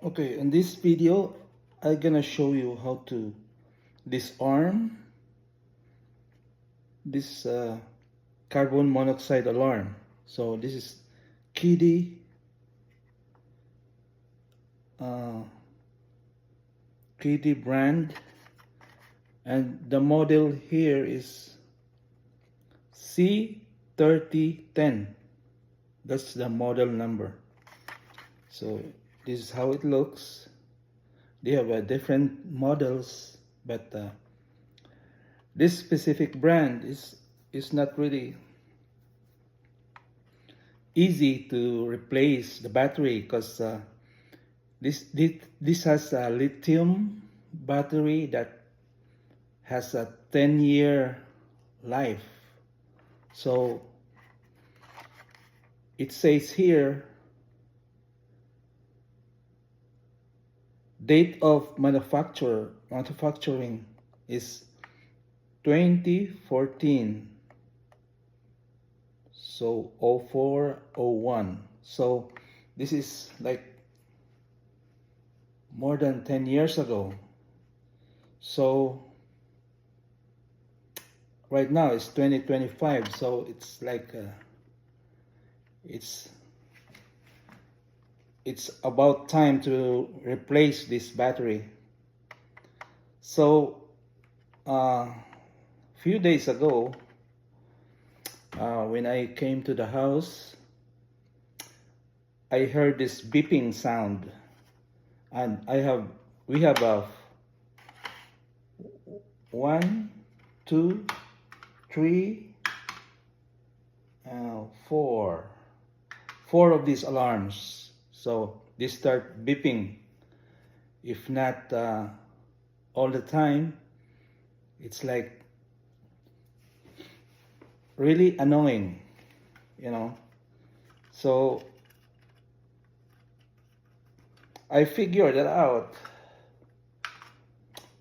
Okay, in this video, I'm gonna show you how to disarm this carbon monoxide alarm. So this is Kidde Kidde brand, and the model here is C3010. That's the model number. So this is how it looks. They have different models, but this specific brand is not really easy to replace the battery, because this has a lithium battery that has a 10-year life. So it says here, date of manufacturing is 2014, so 0401. So this is like more than 10 years ago. So right now it's 2025, so it's like it's about time to replace this battery. So few days ago, when I came to the house, I heard this beeping sound, and we have a 1, 2, 3, 4 of these alarms. So they start beeping. If not all the time, it's like really annoying, you know. So I figured that out.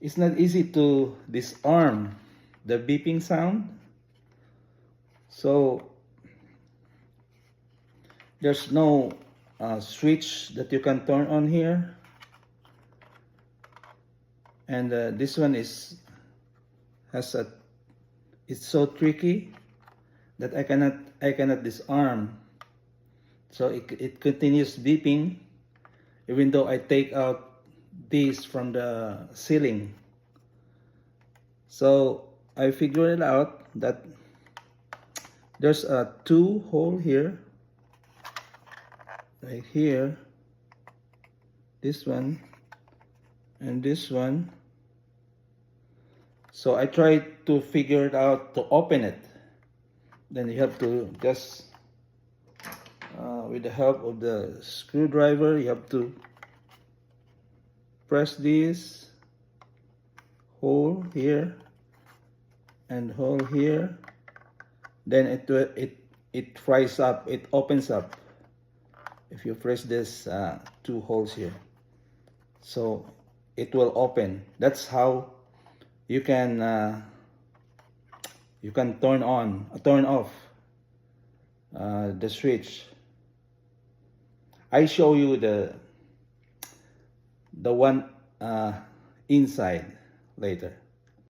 It's not easy to disarm the beeping sound. So there's no switch that you can turn on here, and this one it's so tricky that I cannot disarm. So it continues beeping even though I take out this from the ceiling. So I figured it out that there's a 2 hole here, right here, this one and this one. So I tried to figure it out to open it. Then you have to just with the help of the screwdriver, you have to press this hole here and hole here, then it fries up, it opens up if you press this 2 holes here. So it will open. That's how you can turn off the switch. I show you the one inside later.